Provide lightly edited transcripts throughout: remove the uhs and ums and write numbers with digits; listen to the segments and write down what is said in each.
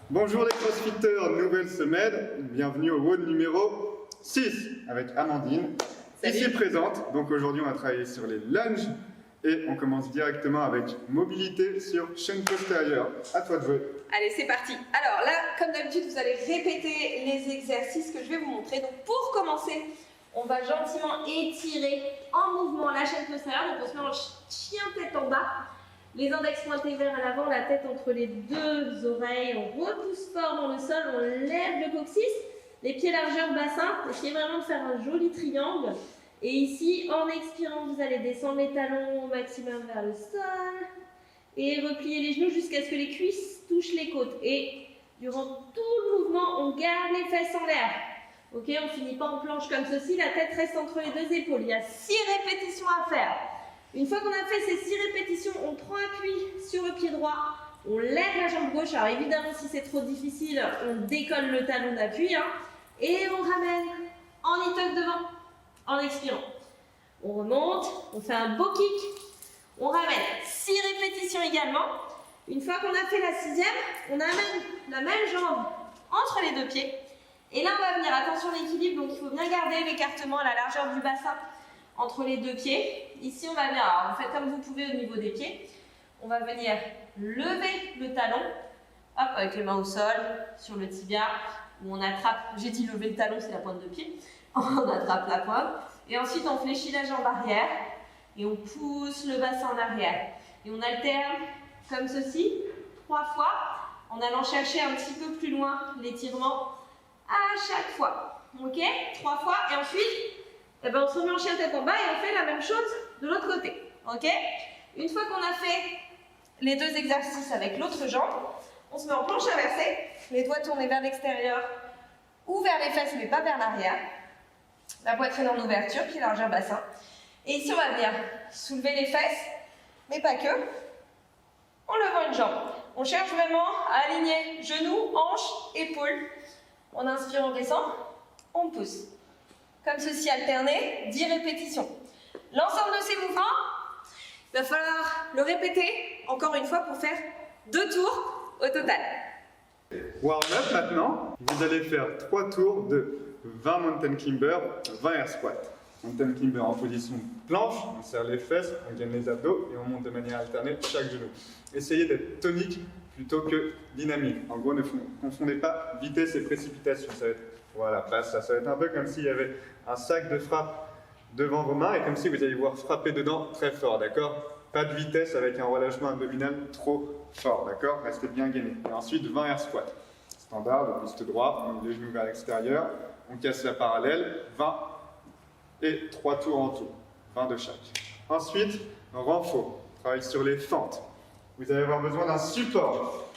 Bonjour les crossfitters, nouvelle semaine, bienvenue au WOD numéro 6 avec Amandine, ici présente. Donc aujourd'hui on va travailler sur les lunges et on commence directement avec mobilité sur chaîne postérieure. À toi de jouer. Allez, c'est parti. Alors là, comme d'habitude, vous allez répéter les exercices que je vais vous montrer. Donc pour commencer, on va gentiment étirer en mouvement la chaîne postérieure. Donc on se met en chien tête en bas. Les index pointés vers à l'avant, la tête entre les deux oreilles. On repousse fort dans le sol, on lève le coccyx. Les pieds largeur bassin. Essayez vraiment de faire un joli triangle. Et ici, en expirant, vous allez descendre les talons au maximum vers le sol. Et replier les genoux jusqu'à ce que les cuisses touchent les côtes. Et durant tout le mouvement, on garde les fesses en l'air. Ok, on ne finit pas en planche comme ceci. La tête reste entre les deux épaules. Il y a 6 répétitions à faire. Une fois qu'on a fait ces 6 répétitions, on prend appui sur le pied droit, on lève la jambe gauche. Alors évidemment, si c'est trop difficile, on décolle le talon d'appui, et on ramène en e-tuck devant, en expirant. On remonte, on fait un beau kick, on ramène 6 répétitions également. Une fois qu'on a fait la 6e, on amène la même jambe entre les deux pieds. Et là, on va venir, attention l'équilibre, donc il faut bien garder l'écartement à la largeur du bassin entre les deux pieds. Ici, on va venir, alors vous faites comme vous pouvez au niveau des pieds. On va venir lever le talon, hop, avec les mains au sol, sur le tibia, où on attrape, j'ai dit lever le talon, c'est la pointe de pied. On attrape la pointe. Et ensuite, on fléchit la jambe arrière et on pousse le bassin en arrière. Et on alterne comme ceci, 3 fois, en allant chercher un petit peu plus loin l'étirement à chaque fois. Ok, 3 fois. Et ensuite, eh ben, on se remet en chien tête en bas et on fait la même chose de l'autre côté. Ok? Une fois qu'on a fait les 2 exercices avec l'autre jambe, on se met en planche inversée, les doigts tournés vers l'extérieur ou vers les fesses mais pas vers l'arrière. La poitrine en ouverture, pied largeur bassin. Et ici on va venir soulever les fesses, mais pas que, en levant une jambe. On cherche vraiment à aligner genoux, hanches, épaules. On inspire, on descend, on pousse. Comme ceci, alterné, 10 répétitions. L'ensemble de ces mouvements, il va falloir le répéter encore une fois pour faire 2 tours au total. Warm-up maintenant, vous allez faire 3 tours de 20 mountain climber, 20 air squat. Mountain climber en position planche, on serre les fesses, on gaine les abdos et on monte de manière alternée chaque genou. Essayez d'être tonique plutôt que dynamique. En gros, ne confondez pas vitesse et précipitation. Ça va être, voilà, passe ça. Ça va être un peu comme s'il y avait un sac de frappe devant vos mains et comme si vous alliez voir frapper dedans très fort, d'accord? Pas de vitesse avec un relâchement abdominal trop fort, d'accord? Restez bien gainé. Et ensuite, 20 air squat. Standard, le buste droit, on ouvre les genoux vers l'extérieur, on casse la parallèle, 20 et 3 tours en tout, 20 de chaque. Ensuite, renfort, travaille sur les fentes. Vous allez avoir besoin d'un support.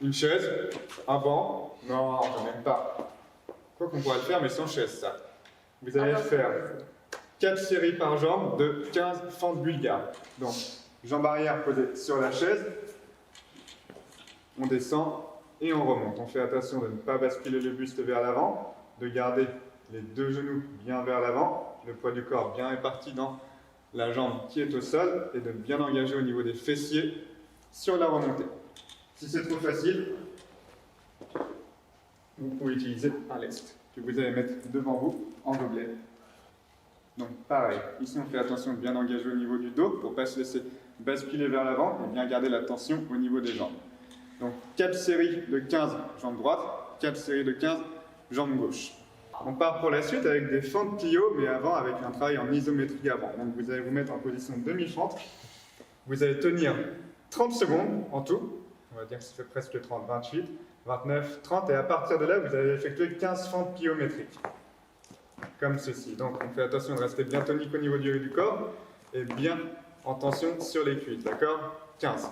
Une chaise, un banc, non, quand même pas. Quoi qu'on pourrait le faire, mais sans chaise, ça. Vous allez faire 4 séries par jambe de 15 fentes bulgares. Donc, jambe arrière posée sur la chaise, on descend et on remonte. On fait attention de ne pas basculer le buste vers l'avant, de garder les 2 genoux bien vers l'avant, le poids du corps bien réparti dans la jambe qui est au sol et de bien engager au niveau des fessiers sur la remontée. Si c'est trop facile, vous pouvez utiliser un lest que vous allez mettre devant vous en gobelet. Donc pareil, ici on fait attention de bien engager au niveau du dos pour ne pas se laisser basculer vers l'avant et bien garder la tension au niveau des jambes. Donc 4 séries de 15 jambe droite, 4 séries de 15 jambe gauche. On part pour la suite avec des fentes plio, mais avant avec un travail en isométrie avant. Donc vous allez vous mettre en position demi-fente. Vous allez tenir 30 secondes en tout. On va dire que ça fait presque 30, 28, 29, 30. Et à partir de là, vous allez effectuer 15 fentes pliométriques. Comme ceci. Donc on fait attention de rester bien tonique au niveau du haut du corps et bien en tension sur les cuisses. D'accord? 15.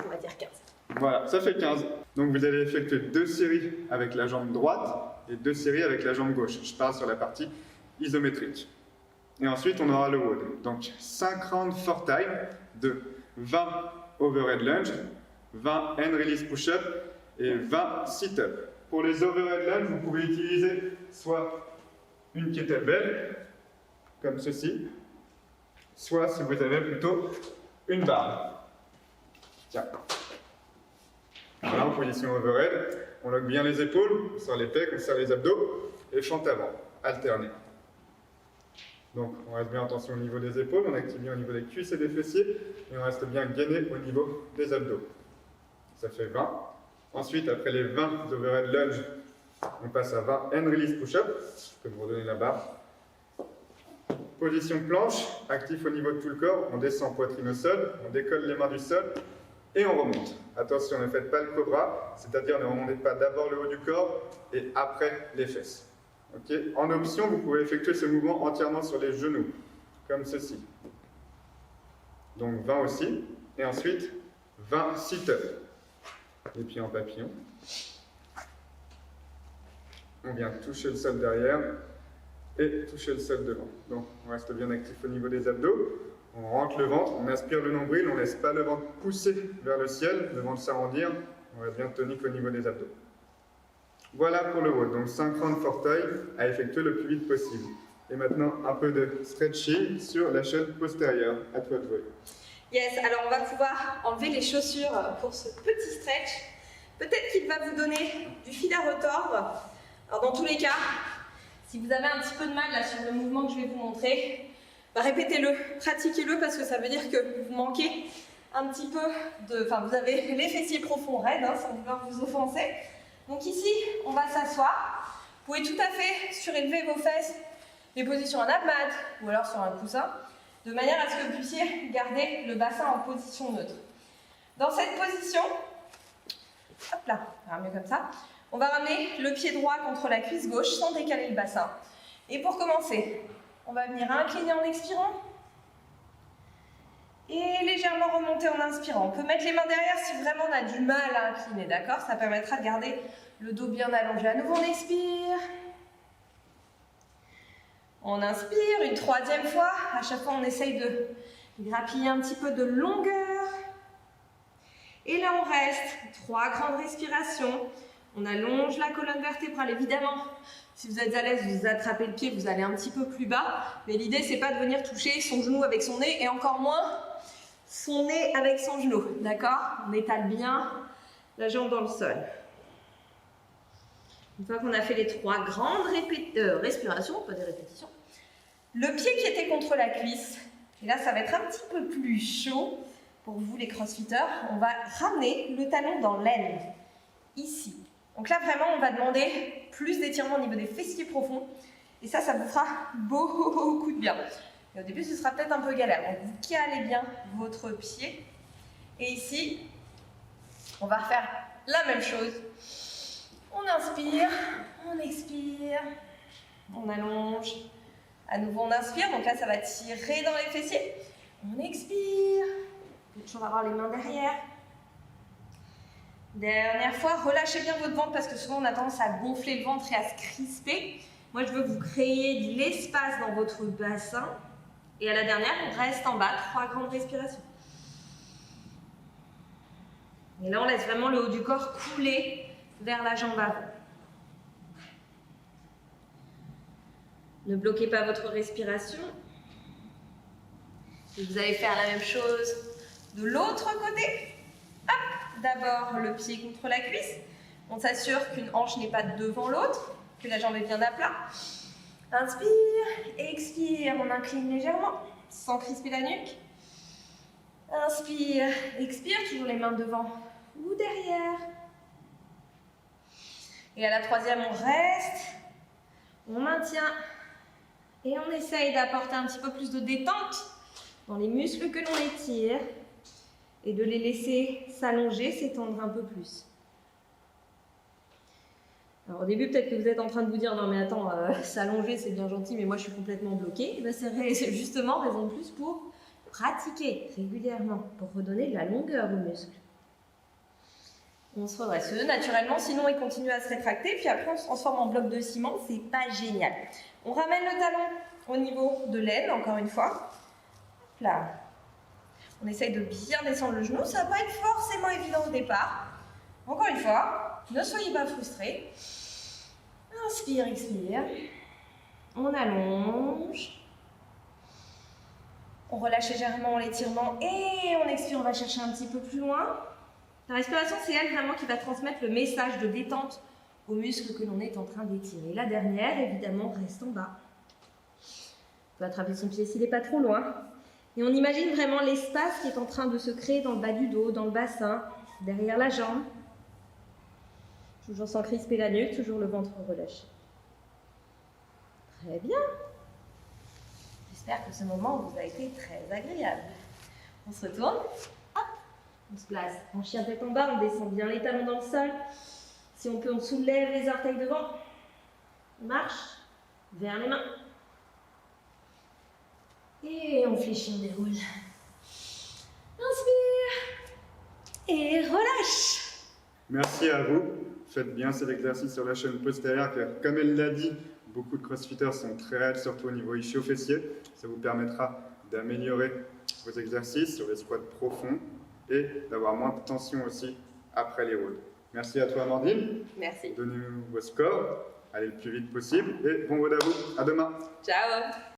On va dire 15. Voilà, ça fait 15. Donc vous allez effectuer 2 séries avec la jambe droite et 2 séries avec la jambe gauche. Je parle sur la partie isométrique. Et ensuite, on aura le WOD. Donc 5 rounds for time de 20 overhead lunge, 20 hand release push-up et 20 sit-up. Pour les overhead lunge, vous pouvez utiliser soit une kettlebell, comme ceci, soit si vous avez plutôt une barre. Tiens. Voilà, en position overhead. On lock bien les épaules, on serre les pecs, on serre les abdos et fente avant, alterné. Donc on reste bien en tension au niveau des épaules, on active bien au niveau des cuisses et des fessiers et on reste bien gainé au niveau des abdos. Ça fait 20. Ensuite, après les 20 overhead lunge, on passe à 20 hand release push-up. Je peux vous redonner la barre. Position planche, actif au niveau de tout le corps. On descend poitrine au sol, on décolle les mains du sol et on remonte. Attention, ne faites pas le cobra, c'est-à-dire ne remontez pas d'abord le haut du corps et après les fesses. Okay. En option, vous pouvez effectuer ce mouvement entièrement sur les genoux, comme ceci. Donc 20 aussi. Et ensuite, 20 sit-ups. Les pieds en papillon. On vient toucher le sol derrière et toucher le sol devant. Donc on reste bien actif au niveau des abdos. On rentre le ventre, on aspire le nombril, on ne laisse pas le ventre pousser vers le ciel, le ventre s'arrondir. On reste bien tonique au niveau des abdos. Voilà pour le haut, donc 5 rounds fauteuil à effectuer le plus vite possible. Et maintenant, un peu de stretching sur la chaîne postérieure. À toi de jouer. Yes, alors on va pouvoir enlever les chaussures pour ce petit stretch. Peut-être qu'il va vous donner du fil à retordre. Alors dans tous les cas, si vous avez un petit peu de mal là, sur le mouvement que je vais vous montrer, bah, répétez-le, pratiquez-le parce que ça veut dire que vous manquez un petit peu de... Enfin, vous avez les fessiers profonds raides, hein, sans vouloir vous offenser. Donc ici, on va s'asseoir. Vous pouvez tout à fait surélever vos fesses, les positions en ab mat ou alors sur un coussin, de manière à ce que vous puissiez garder le bassin en position neutre. Dans cette position, hop là, on va mieux comme ça, on va ramener le pied droit contre la cuisse gauche sans décaler le bassin. Et pour commencer, on va venir incliner en expirant et légèrement remonter en inspirant. On peut mettre les mains derrière si vraiment on a du mal à incliner, d'accord? Ça permettra de garder le dos bien allongé. À nouveau, on expire. On inspire une troisième fois. À chaque fois, on essaye de grappiller un petit peu de longueur. Et là, on reste. 3 grandes respirations. On allonge la colonne vertébrale, évidemment. Si vous êtes à l'aise, vous attrapez le pied, vous allez un petit peu plus bas. Mais l'idée, c'est pas de venir toucher son genou avec son nez et encore moins son nez avec son genou. D'accord? On étale bien la jambe dans le sol. Une fois qu'on a fait les 3 grandes respirations, pas des répétitions, le pied qui était contre la cuisse, et là, ça va être un petit peu plus chaud pour vous les crossfitters, on va ramener le talon dans l'aine, ici. Donc là, vraiment, on va demander plus d'étirement au niveau des fessiers profonds. Et ça, ça vous fera beaucoup de bien. Et au début, ce sera peut-être un peu galère. Donc, vous calez bien votre pied. Et ici, on va refaire la même chose. On inspire, on expire, on allonge. À nouveau, on inspire. Donc là, ça va tirer dans les fessiers. On expire. Vous pouvez toujours avoir les mains derrière. Dernière fois, relâchez bien votre ventre parce que souvent on a tendance à gonfler le ventre et à se crisper. Moi, je veux que vous créer de l'espace dans votre bassin. Et à la dernière, on reste en bas, 3 grandes respirations. Et là, on laisse vraiment le haut du corps couler vers la jambe avant. Ne bloquez pas votre respiration. Et vous allez faire la même chose de l'autre côté. D'abord le pied contre la cuisse. On s'assure qu'une hanche n'est pas devant l'autre, que la jambe est bien à plat. Inspire, expire, on incline légèrement, sans crisper la nuque. Inspire, expire, toujours les mains devant ou derrière. Et à la troisième, on reste, on maintient et on essaye d'apporter un petit peu plus de détente dans les muscles que l'on étire. Et de les laisser s'allonger, s'étendre un peu plus. Alors au début, peut-être que vous êtes en train de vous dire « Non mais attends, s'allonger c'est bien gentil, mais moi je suis complètement bloquée. » Ben, c'est justement raison de plus pour pratiquer régulièrement, pour redonner de la longueur aux muscles. On se redresse naturellement, sinon il continue à se rétracter, puis après on se transforme en bloc de ciment, c'est pas génial. On ramène le talon au niveau de l'aine, encore une fois. Là. On essaye de bien descendre le genou, ça va pas être forcément évident au départ. Encore une fois, ne soyez pas frustrés. Inspire, expire. On allonge. On relâche légèrement l'étirement et on expire, on va chercher un petit peu plus loin. La respiration, c'est elle vraiment qui va transmettre le message de détente aux muscles que l'on est en train d'étirer. La dernière, évidemment, reste en bas. On peut attraper son pied s'il n'est pas trop loin. Et on imagine vraiment l'espace qui est en train de se créer dans le bas du dos, dans le bassin, derrière la jambe. Toujours sans crisper la nuque, toujours le ventre relâché. Très bien. J'espère que ce moment vous a été très agréable. On se retourne. Hop. On se place en chien tête en bas, on descend bien les talons dans le sol. Si on peut, on soulève les orteils devant. On marche vers les mains. Et on fléchit, on déroule. Inspire. Et relâche. Merci à vous. Faites bien cet exercice sur la chaîne postérieure car, comme elle l'a dit, beaucoup de crossfitters sont très raides, surtout au niveau ischio-fessier. Ça vous permettra d'améliorer vos exercices sur les squats profonds et d'avoir moins de tension aussi après les rows. Merci à toi Amandine. Merci. Donnez-nous vos scores, allez le plus vite possible et bon road à vous. À demain. Ciao.